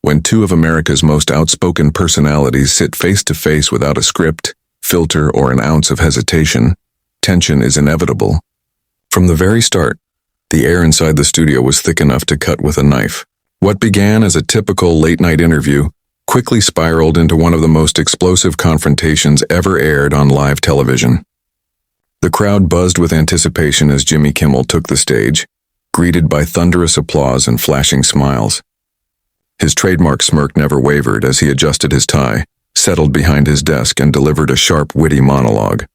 When two of America's most outspoken personalities sit face to face without a script, filter, or an ounce of hesitation, tension is inevitable. From the very start, the air inside the studio was thick enough to cut with a knife. What began as a typical late-night interview quickly spiraled into one of the most explosive confrontations ever aired on live television. The crowd buzzed with anticipation as Jimmy Kimmel took the stage, greeted by thunderous applause and flashing smiles. His trademark smirk never wavered as he adjusted his tie, settled behind his desk, and delivered a sharp, witty monologue.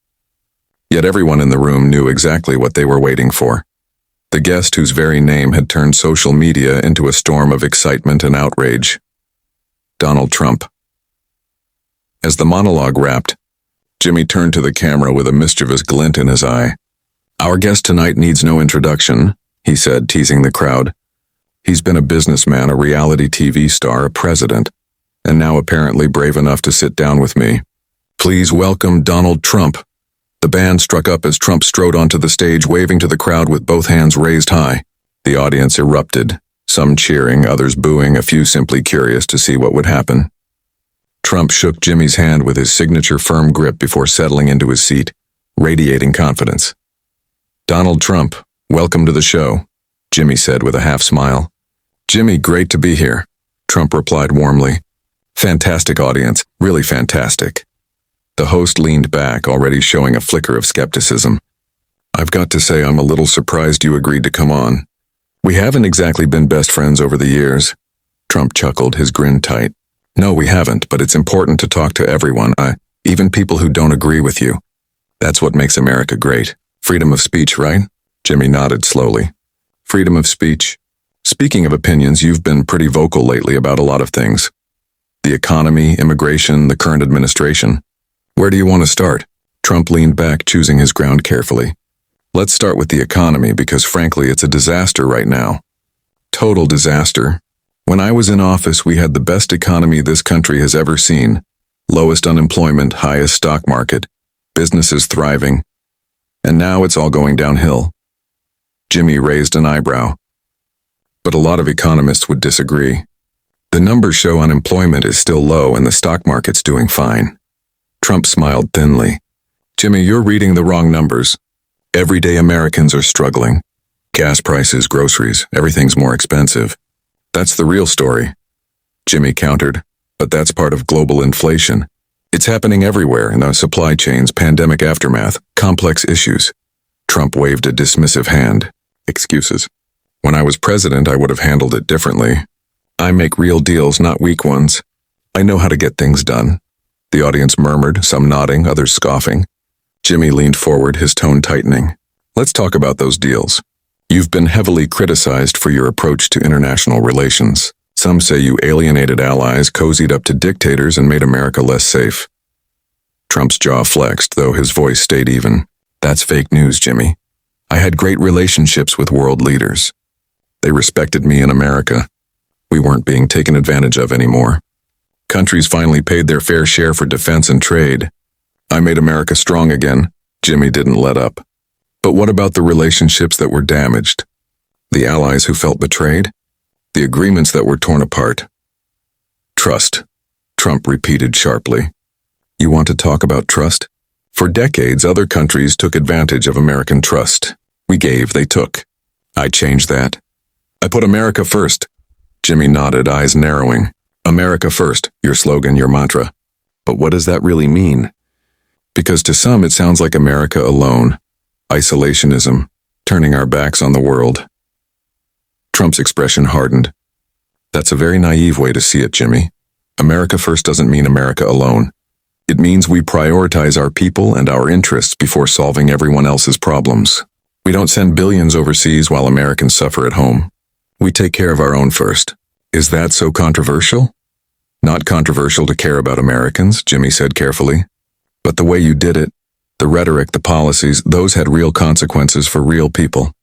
Yet everyone in the room knew exactly what they were waiting for. The guest whose very name had turned social media into a storm of excitement and outrage. Donald Trump. As the monologue wrapped, Jimmy turned to the camera with a mischievous glint in his eye. "Our guest tonight needs no introduction," he said, teasing the crowd. "He's been a businessman, a reality TV star, a president, and now apparently brave enough to sit down with me. Please welcome Donald Trump." The band struck up as Trump strode onto the stage, waving to the crowd with both hands raised high. The audience erupted, some cheering, others booing, a few simply curious to see what would happen. Trump shook Jimmy's hand with his signature firm grip before settling into his seat, radiating confidence. "Donald Trump, welcome to the show," Jimmy said with a half smile. "Jimmy, great to be here," Trump replied warmly. "Fantastic audience, really fantastic." The host leaned back, already showing a flicker of skepticism. "I've got to say I'm a little surprised you agreed to come on. We haven't exactly been best friends over the years." Trump chuckled, his grin tight. "No, we haven't, but it's important to talk to everyone, even people who don't agree with you. That's what makes America great. Freedom of speech, right?" Jimmy nodded slowly. "Freedom of speech. Speaking of opinions, you've been pretty vocal lately about a lot of things. The economy, immigration, the current administration. Where do you want to start?" Trump leaned back, choosing his ground carefully. "Let's start with the economy because frankly it's a disaster right now. Total disaster. When I was in office, we had the best economy this country has ever seen. Lowest unemployment, highest stock market, businesses thriving. And now it's all going downhill." Jimmy raised an eyebrow. "But a lot of economists would disagree. The numbers show unemployment is still low and the stock market's doing fine." Trump smiled thinly. "Jimmy, you're reading the wrong numbers. Everyday Americans are struggling. Gas prices, groceries, everything's more expensive. That's the real story." Jimmy countered, "But that's part of global inflation. It's happening everywhere in the supply chains, pandemic aftermath, complex issues." Trump waved a dismissive hand. "Excuses. When I was president, I would have handled it differently. I make real deals, not weak ones. I know how to get things done." The audience murmured, some nodding, others scoffing. Jimmy leaned forward, his tone tightening. "Let's talk about those deals. You've been heavily criticized for your approach to international relations. Some say you alienated allies, cozied up to dictators, and made America less safe." Trump's jaw flexed, though his voice stayed even. "That's fake news, Jimmy. I had great relationships with world leaders. They respected me in America. We weren't being taken advantage of anymore. Countries finally paid their fair share for defense and trade. I made America strong again." Jimmy didn't let up. "But what about the relationships that were damaged? The allies who felt betrayed? The agreements that were torn apart?" "Trust," Trump repeated sharply. "You want to talk about trust? For decades, other countries took advantage of American trust. We gave, they took. I changed that. I put America first." Jimmy nodded, eyes narrowing. "America first, your slogan, your mantra. But what does that really mean? Because to some it sounds like America alone. Isolationism, turning our backs on the world." Trump's expression hardened. "That's a very naive way to see it, Jimmy. America first doesn't mean America alone. It means we prioritize our people and our interests before solving everyone else's problems. We don't send billions overseas while Americans suffer at home. We take care of our own first. Is that so controversial?" "Not controversial to care about Americans," Jimmy said carefully. "But the way you did it, the rhetoric, the policies, those had real consequences for real people."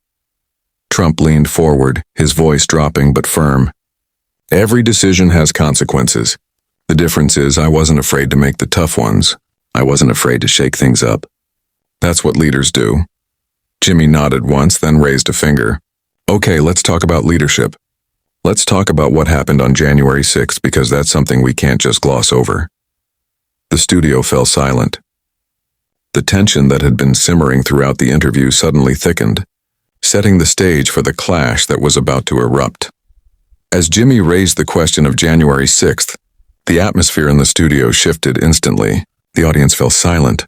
Trump leaned forward, his voice dropping but firm. "Every decision has consequences. The difference is I wasn't afraid to make the tough ones. I wasn't afraid to shake things up. That's what leaders do." Jimmy nodded once, then raised a finger. "Okay, let's talk about leadership. Let's talk about what happened on January 6th because that's something we can't just gloss over. The studio fell silent. The tension that had been simmering throughout the interview suddenly thickened, setting the stage for the clash that was about to erupt. As Jimmy raised the question of January 6th, the atmosphere in the studio shifted instantly. The audience fell silent,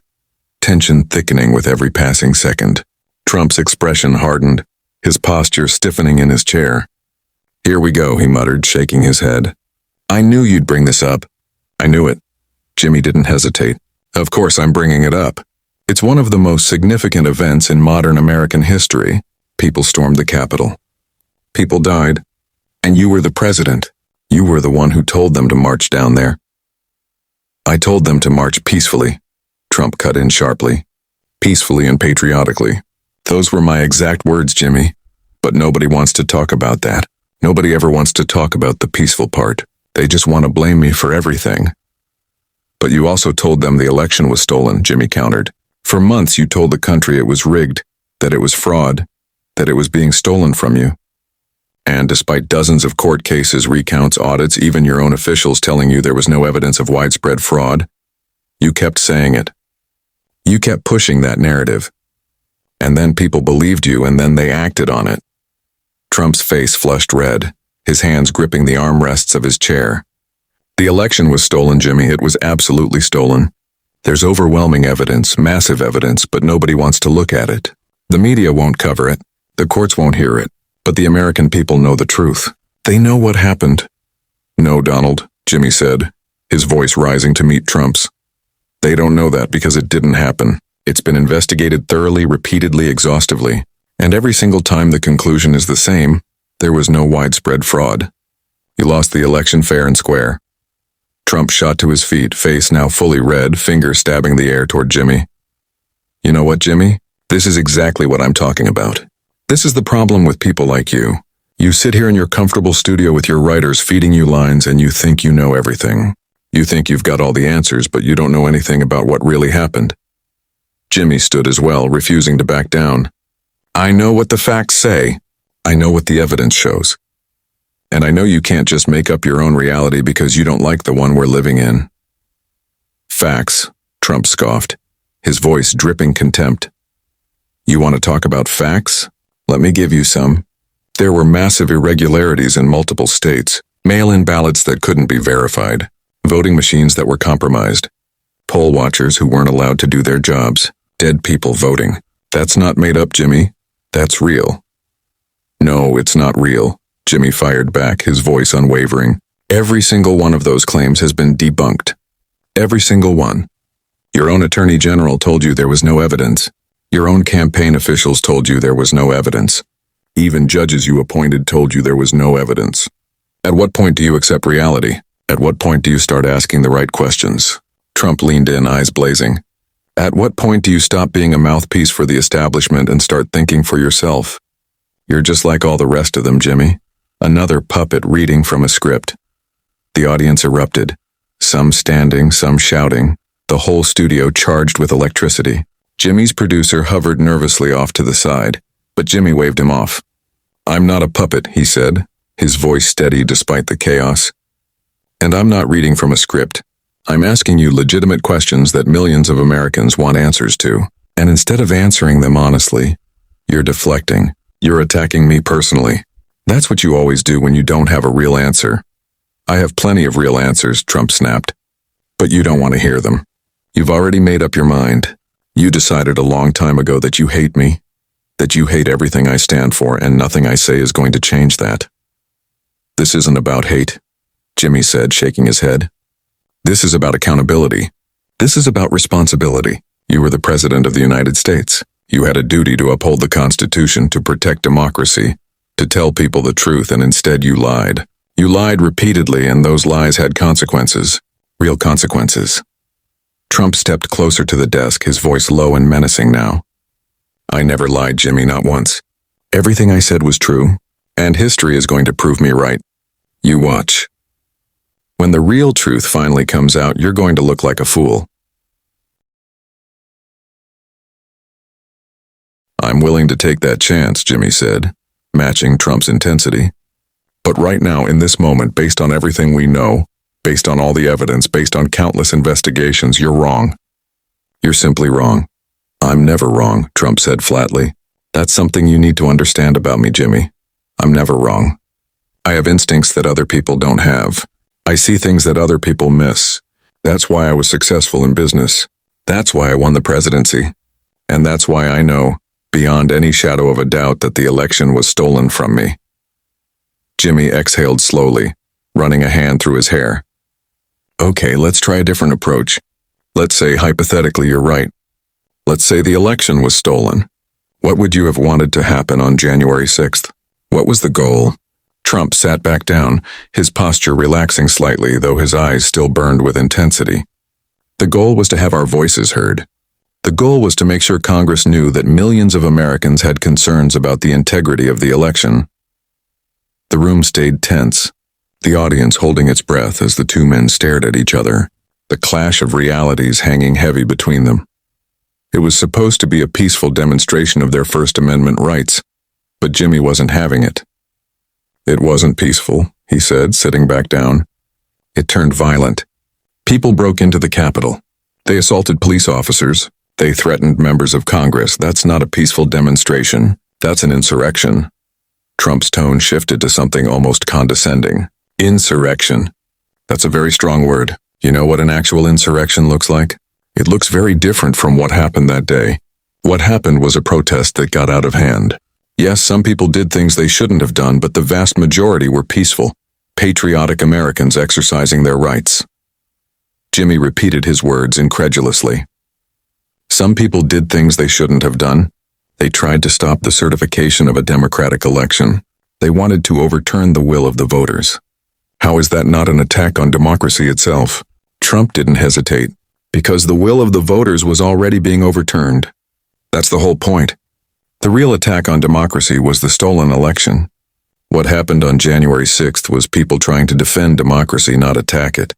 tension thickening with every passing second. Trump's expression hardened, his posture stiffening in his chair. "Here we go," he muttered, shaking his head. "I knew you'd bring this up. I knew it." Jimmy didn't hesitate. "Of course I'm bringing it up. It's one of the most significant events in modern American history. People stormed the Capitol. People died. And you were the president. You were the one who told them to march down there." "I told them to march peacefully," Trump cut in sharply. "Peacefully and patriotically. Those were my exact words, Jimmy. But nobody wants to talk about that. Nobody ever wants to talk about the peaceful part. They just want to blame me for everything." "But you also told them the election was stolen," Jimmy countered. "For months you told the country it was rigged, that it was fraud, that it was being stolen from you. And despite dozens of court cases, recounts, audits, even your own officials telling you there was no evidence of widespread fraud, you kept saying it. You kept pushing that narrative. And then people believed you, and then they acted on it." Trump's face flushed red, his hands gripping the armrests of his chair. "The election was stolen, Jimmy. It was absolutely stolen. There's overwhelming evidence, massive evidence, but nobody wants to look at it. The media won't cover it. The courts won't hear it. But the American people know the truth. They know what happened." "No, Donald," Jimmy said, his voice rising to meet Trump's. "They don't know that because it didn't happen. It's been investigated thoroughly, repeatedly, exhaustively. And every single time the conclusion is the same. There was no widespread fraud. You lost the election fair and square." Trump shot to his feet, face now fully red, finger stabbing the air toward Jimmy. "You know what, Jimmy? This is exactly what I'm talking about. This is the problem with people like you. You sit here in your comfortable studio with your writers feeding you lines and you think you know everything. You think you've got all the answers, but you don't know anything about what really happened." Jimmy stood as well, refusing to back down. "I know what the facts say. I know what the evidence shows. And I know you can't just make up your own reality because you don't like the one we're living in." "Facts," Trump scoffed, his voice dripping contempt. "You want to talk about facts? Let me give you some. There were massive irregularities in multiple states, mail-in ballots that couldn't be verified, voting machines that were compromised, poll watchers who weren't allowed to do their jobs, dead people voting. That's not made up, Jimmy. That's real." "No, it's not real," Jimmy fired back, his voice unwavering. "Every single one of those claims has been debunked. Every single one. Your own attorney general told you there was no evidence. Your own campaign officials told you there was no evidence. Even judges you appointed told you there was no evidence. At what point do you accept reality? At what point do you start asking the right questions?" Trump leaned in, eyes blazing. "At what point do you stop being a mouthpiece for the establishment and start thinking for yourself? You're just like all the rest of them, Jimmy. Another puppet reading from a script." The audience erupted, some standing, some shouting, the whole studio charged with electricity. Jimmy's producer hovered nervously off to the side, but Jimmy waved him off. "I'm not a puppet," he said, his voice steady despite the chaos. "And I'm not reading from a script. I'm asking you legitimate questions that millions of Americans want answers to. And instead of answering them honestly, you're deflecting. You're attacking me personally. That's what you always do when you don't have a real answer." "I have plenty of real answers," Trump snapped. "But you don't want to hear them. You've already made up your mind. You decided a long time ago that you hate me, that you hate everything I stand for, and nothing I say is going to change that." "This isn't about hate," Jimmy said, shaking his head. "This is about accountability. This is about responsibility. You were the president of the United States. You had a duty to uphold the Constitution, to protect democracy, to tell people the truth, and instead you lied. You lied repeatedly, and those lies had consequences. Real consequences." Trump stepped closer to the desk, his voice low and menacing now. "I never lied, Jimmy, not once. Everything I said was true, and history is going to prove me right. You watch. When the real truth finally comes out, you're going to look like a fool." "I'm willing to take that chance," Jimmy said, matching Trump's intensity. But right now, in this moment, based on everything we know, based on all the evidence, based on countless investigations, you're wrong. You're simply wrong. I'm never wrong, Trump said flatly. That's something you need to understand about me, Jimmy. I'm never wrong. I have instincts that other people don't have. I see things that other people miss. That's why I was successful in business. That's why I won the presidency. And that's why I know, beyond any shadow of a doubt, that the election was stolen from me. Jimmy exhaled slowly, running a hand through his hair. Okay, let's try a different approach. Let's say hypothetically you're right. Let's say the election was stolen. What would you have wanted to happen on January 6th? What was the goal? Trump sat back down, his posture relaxing slightly, though his eyes still burned with intensity. The goal was to have our voices heard. The goal was to make sure Congress knew that millions of Americans had concerns about the integrity of the election. The room stayed tense, the audience holding its breath as the two men stared at each other, the clash of realities hanging heavy between them. It was supposed to be a peaceful demonstration of their First Amendment rights, but Jimmy wasn't having it. It wasn't peaceful, he said, sitting back down. It turned violent. People broke into the Capitol. They assaulted police officers. They threatened members of Congress. That's not a peaceful demonstration. That's an insurrection. Trump's tone shifted to something almost condescending. Insurrection. That's a very strong word. You know what an actual insurrection looks like? It looks very different from what happened that day. What happened was a protest that got out of hand. Yes, some people did things they shouldn't have done, but the vast majority were peaceful, patriotic Americans exercising their rights. Jimmy repeated his words incredulously. Some people did things they shouldn't have done. They tried to stop the certification of a democratic election. They wanted to overturn the will of the voters. How is that not an attack on democracy itself? Trump didn't hesitate, because the will of the voters was already being overturned. That's the whole point. The real attack on democracy was the stolen election. What happened on January 6th was people trying to defend democracy, not attack it.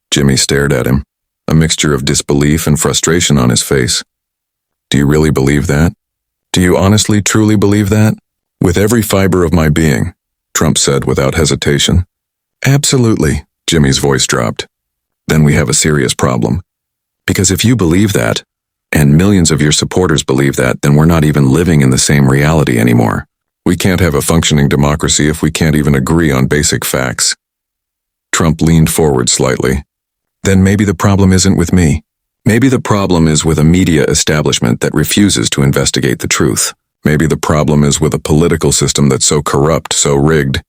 Jimmy stared at him, a mixture of disbelief and frustration on his face. Do you really believe that? Do you honestly, truly believe that? With every fiber of my being, Trump said without hesitation. Absolutely, Jimmy's voice dropped. Then we have a serious problem. Because if you believe that, and millions of your supporters believe that, then we're not even living in the same reality anymore. We can't have a functioning democracy if we can't even agree on basic facts. Trump leaned forward slightly. Then maybe the problem isn't with me. Maybe the problem is with a media establishment that refuses to investigate the truth. Maybe the problem is with a political system that's so corrupt, so rigged,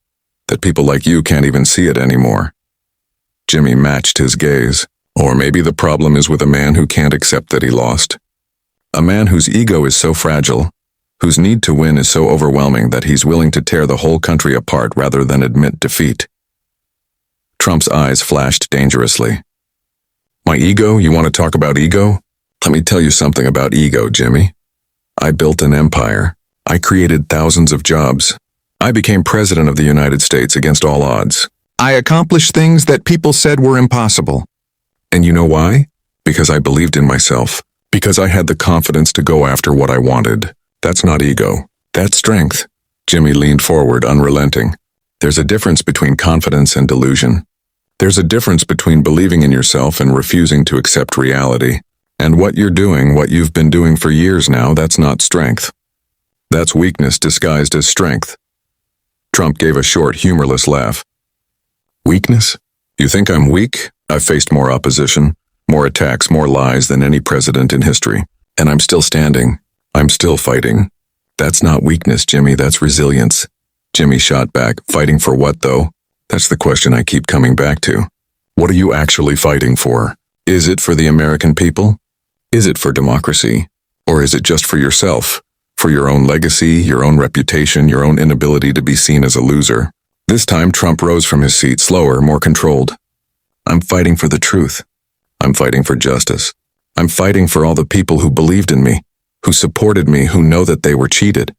that people like you can't even see it anymore. Jimmy matched his gaze. Or maybe the problem is with a man who can't accept that he lost. A man whose ego is so fragile, whose need to win is so overwhelming that he's willing to tear the whole country apart rather than admit defeat. Trump's eyes flashed dangerously. My ego? You want to talk about ego? Let me tell you something about ego, Jimmy. I built an empire. I created thousands of jobs. I became president of the United States against all odds. I accomplished things that people said were impossible. And you know why? Because I believed in myself. Because I had the confidence to go after what I wanted. That's not ego. That's strength. Jimmy leaned forward, unrelenting. There's a difference between confidence and delusion. There's a difference between believing in yourself and refusing to accept reality. And what you're doing, what you've been doing for years now, that's not strength. That's weakness disguised as strength. Trump gave a short, humorless laugh. Weakness? You think I'm weak? I've faced more opposition, more attacks, more lies than any president in history. And I'm still standing. I'm still fighting. That's not weakness, Jimmy, that's resilience. Jimmy shot back. Fighting for what, though? That's the question I keep coming back to. What are you actually fighting for? Is it for the American people? Is it for democracy? Or is it just for yourself? For your own legacy, your own reputation, your own inability to be seen as a loser? This time, Trump rose from his seat, slower, more controlled. I'm fighting for the truth. I'm fighting for justice. I'm fighting for all the people who believed in me, who supported me, who know that they were cheated.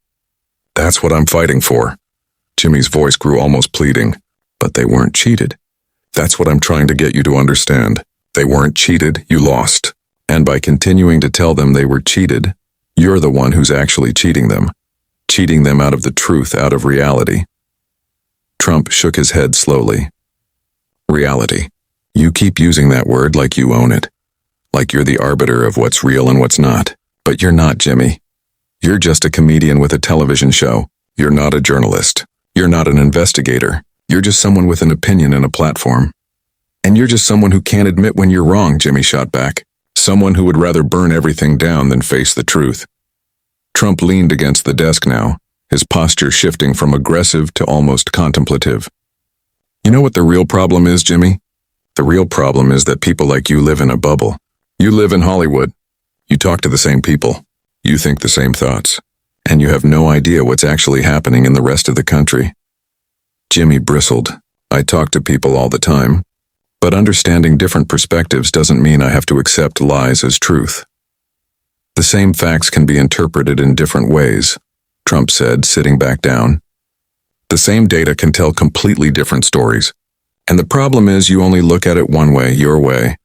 That's what I'm fighting for. Jimmy's voice grew almost pleading. But they weren't cheated. That's what I'm trying to get you to understand. They weren't cheated, you lost. And by continuing to tell them they were cheated, you're the one who's actually cheating them out of the truth, out of reality. Trump shook his head slowly. Reality. You keep using that word like you own it. Like you're the arbiter of what's real and what's not. But you're not, Jimmy. You're just a comedian with a television show. You're not a journalist. You're not an investigator. You're just someone with an opinion and a platform. And you're just someone who can't admit when you're wrong, Jimmy shot back. Someone who would rather burn everything down than face the truth. Trump leaned against the desk now, his posture shifting from aggressive to almost contemplative. You know what the real problem is, Jimmy? The real problem is that people like you live in a bubble. You live in Hollywood. You talk to the same people. You think the same thoughts. And you have no idea what's actually happening in the rest of the country. Jimmy bristled. I talk to people all the time. But understanding different perspectives doesn't mean I have to accept lies as truth. The same facts can be interpreted in different ways, Trump said, sitting back down. The same data can tell completely different stories. And the problem is you only look at it one way, your way.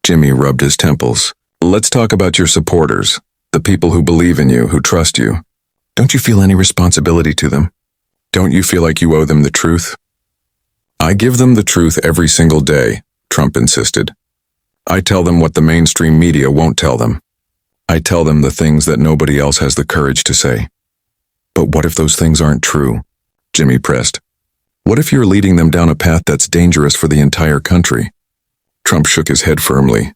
Jimmy rubbed his temples. Let's talk about your supporters, the people who believe in you, who trust you. Don't you feel any responsibility to them? Don't you feel like you owe them the truth? I give them the truth every single day, Trump insisted. I tell them what the mainstream media won't tell them. I tell them the things that nobody else has the courage to say. But what if those things aren't true? Jimmy pressed. What if you're leading them down a path that's dangerous for the entire country? Trump shook his head firmly.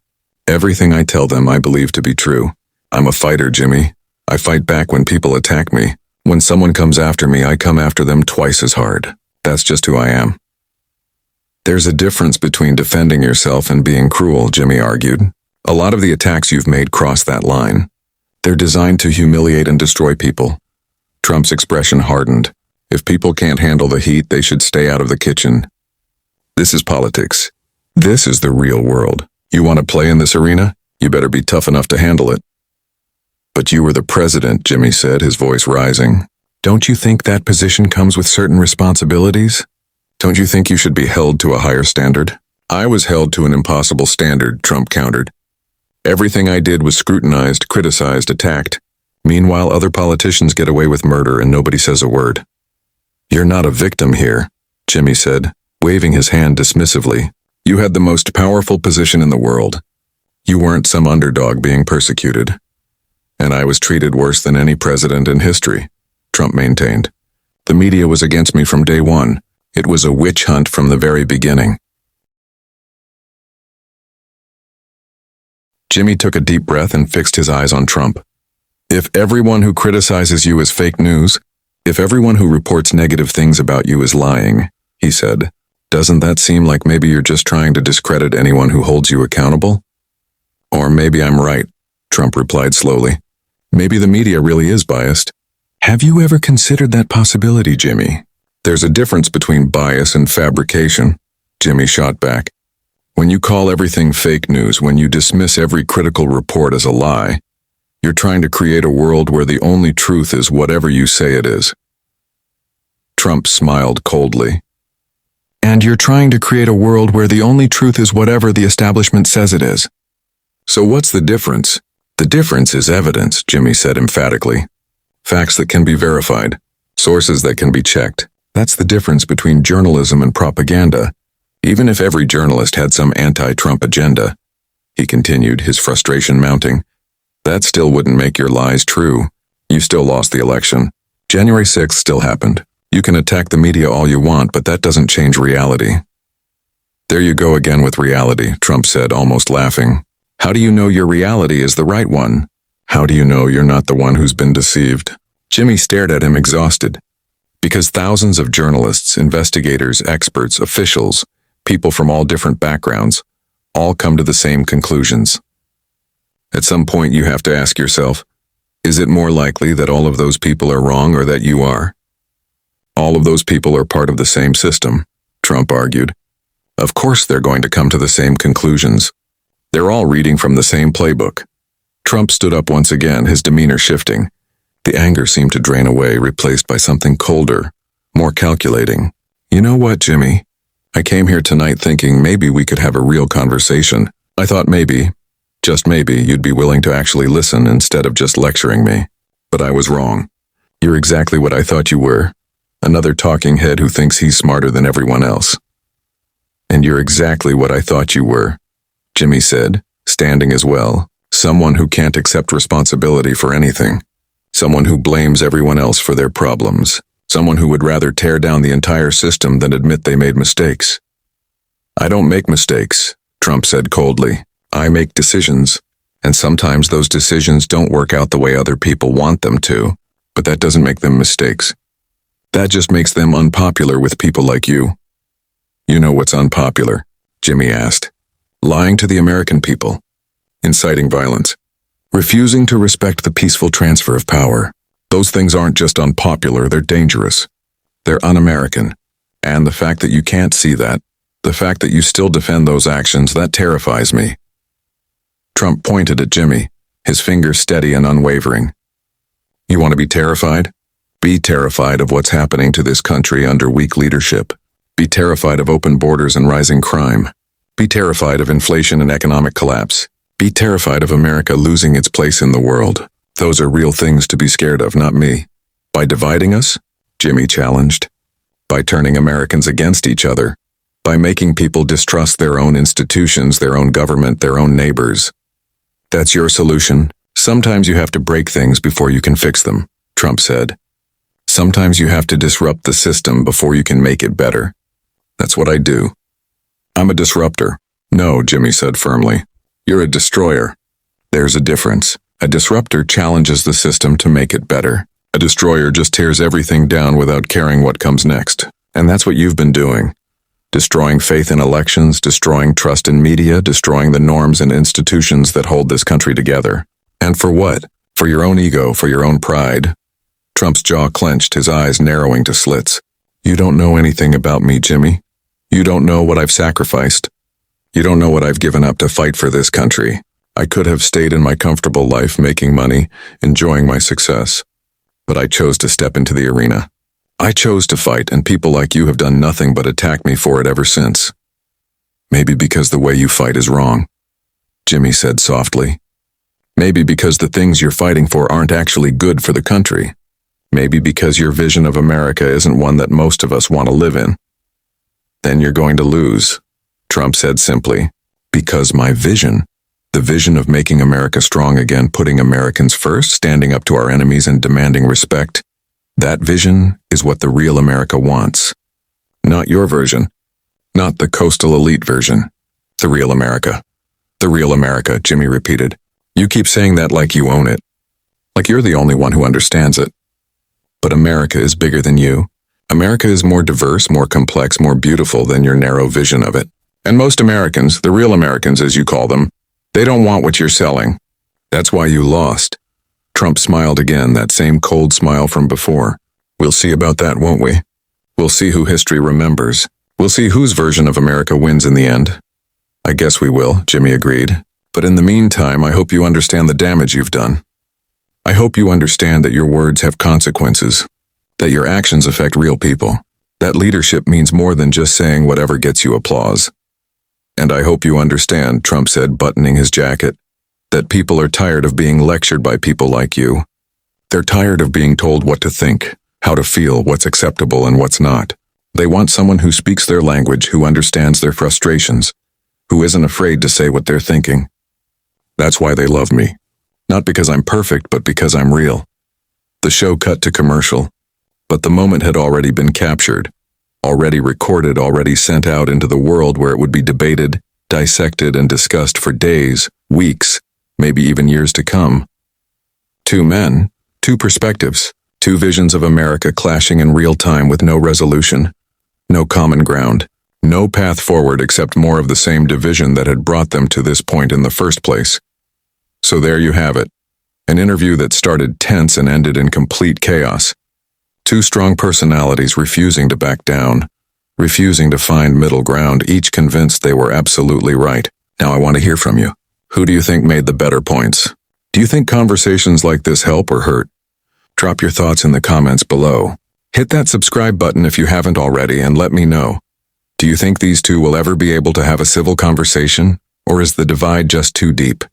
Everything I tell them I believe to be true. I'm a fighter, Jimmy. I fight back when people attack me. When someone comes after me, I come after them twice as hard. That's just who I am. There's a difference between defending yourself and being cruel, Jimmy argued. A lot of the attacks you've made cross that line. They're designed to humiliate and destroy people. Trump's expression hardened. If people can't handle the heat, they should stay out of the kitchen. This is politics. This is the real world. You want to play in this arena? You better be tough enough to handle it. But you were the president, Jimmy said, his voice rising. Don't you think that position comes with certain responsibilities? Don't you think you should be held to a higher standard? I was held to an impossible standard, Trump countered. Everything I did was scrutinized, criticized, attacked. Meanwhile, other politicians get away with murder and nobody says a word. You're not a victim here, Jimmy said, waving his hand dismissively. You had the most powerful position in the world. You weren't some underdog being persecuted. And I was treated worse than any president in history, Trump maintained. The media was against me from day one. It was a witch hunt from the very beginning. Jimmy took a deep breath and fixed his eyes on Trump. If everyone who criticizes you is fake news, if everyone who reports negative things about you is lying, he said, doesn't that seem like maybe you're just trying to discredit anyone who holds you accountable? Or maybe I'm right, Trump replied slowly. Maybe the media really is biased. Have you ever considered that possibility, Jimmy? There's a difference between bias and fabrication, Jimmy shot back. When you call everything fake news, when you dismiss every critical report as a lie, you're trying to create a world where the only truth is whatever you say it is. Trump smiled coldly. And you're trying to create a world where the only truth is whatever the establishment says it is. So what's the difference? The difference is evidence, Jimmy said emphatically. Facts that can be verified, sources that can be checked. That's the difference between journalism and propaganda. Even if every journalist had some anti-Trump agenda, he continued, his frustration mounting, that still wouldn't make your lies true. You still lost the election. January 6th still happened. You can attack the media all you want, but that doesn't change reality. There you go again with reality, Trump said, almost laughing. How do you know your reality is the right one? How do you know you're not the one who's been deceived? Jimmy stared at him exhausted. Because thousands of journalists, investigators, experts, officials, people from all different backgrounds, all come to the same conclusions. At some point you have to ask yourself, is it more likely that all of those people are wrong or that you are? All of those people are part of the same system, Trump argued. Of course they're going to come to the same conclusions. They're all reading from the same playbook. Trump stood up once again, his demeanor shifting. The anger seemed to drain away, replaced by something colder, more calculating. You know what, Jimmy? I came here tonight thinking maybe we could have a real conversation. I thought maybe, just maybe, you'd be willing to actually listen instead of just lecturing me. But I was wrong. You're exactly what I thought you were. Another talking head who thinks he's smarter than everyone else. And you're exactly what I thought you were, Jimmy said, standing as well. Someone who can't accept responsibility for anything. Someone who blames everyone else for their problems. Someone who would rather tear down the entire system than admit they made mistakes. I don't make mistakes, Trump said coldly. I make decisions, and sometimes those decisions don't work out the way other people want them to, but that doesn't make them mistakes. That just makes them unpopular with people like you. You know what's unpopular? Jimmy asked. Lying to the American people. Inciting violence. Refusing to respect the peaceful transfer of power. Those things aren't just unpopular, they're dangerous. They're un-American. And the fact that you can't see that, the fact that you still defend those actions, that terrifies me. Trump pointed at Jimmy, his finger steady and unwavering. You want to be terrified? Be terrified of what's happening to this country under weak leadership. Be terrified of open borders and rising crime. Be terrified of inflation and economic collapse. Be terrified of America losing its place in the world. Those are real things to be scared of, not me. By dividing us? Jimmy challenged. By turning Americans against each other. By making people distrust their own institutions, their own government, their own neighbors. That's your solution? Sometimes you have to break things before you can fix them, Trump said. Sometimes you have to disrupt the system before you can make it better. That's what I do. I'm a disruptor. No, Jimmy said firmly. You're a destroyer. There's a difference. A disruptor challenges the system to make it better. A destroyer just tears everything down without caring what comes next. And that's what you've been doing. Destroying faith in elections, destroying trust in media, destroying the norms and institutions that hold this country together. And for what? For your own ego, for your own pride. Trump's jaw clenched, his eyes narrowing to slits. You don't know anything about me, Jimmy. You don't know what I've sacrificed. You don't know what I've given up to fight for this country. I could have stayed in my comfortable life, making money, enjoying my success. But I chose to step into the arena. I chose to fight, and people like you have done nothing but attack me for it ever since. Maybe because the way you fight is wrong, Jimmy said softly. Maybe because the things you're fighting for aren't actually good for the country. Maybe because your vision of America isn't one that most of us want to live in. Then you're going to lose, Trump said simply. Because my vision, the vision of making America strong again, putting Americans first, standing up to our enemies and demanding respect, that vision is what the real America wants. Not your version. Not the coastal elite version. The real America. The real America, Jimmy repeated. You keep saying that like you own it. Like you're the only one who understands it. But America is bigger than you. America is more diverse, more complex, more beautiful than your narrow vision of it. And most Americans, the real Americans as you call them, they don't want what you're selling. That's why you lost. Trump smiled again, that same cold smile from before. We'll see about that, won't we? We'll see who history remembers. We'll see whose version of America wins in the end. I guess we will, Jimmy agreed. But in the meantime, I hope you understand the damage you've done. I hope you understand that your words have consequences, that your actions affect real people, that leadership means more than just saying whatever gets you applause. And I hope you understand, Trump said, buttoning his jacket, that people are tired of being lectured by people like you. They're tired of being told what to think, how to feel, what's acceptable and what's not. They want someone who speaks their language, who understands their frustrations, who isn't afraid to say what they're thinking. That's why they love me. Not because I'm perfect, but because I'm real. The show cut to commercial, but the moment had already been captured, already recorded, already sent out into the world where it would be debated, dissected, and discussed for days, weeks, maybe even years to come. Two men, two perspectives, two visions of America clashing in real time with no resolution, no common ground, no path forward except more of the same division that had brought them to this point in the first place. So there you have it, an interview that started tense and ended in complete chaos. Two strong personalities refusing to back down, refusing to find middle ground, each convinced they were absolutely right. Now I want to hear from you. Who do you think made the better points? Do you think conversations like this help or hurt? Drop your thoughts in the comments below. Hit that subscribe button if you haven't already and let me know. Do you think these two will ever be able to have a civil conversation, or is the divide just too deep?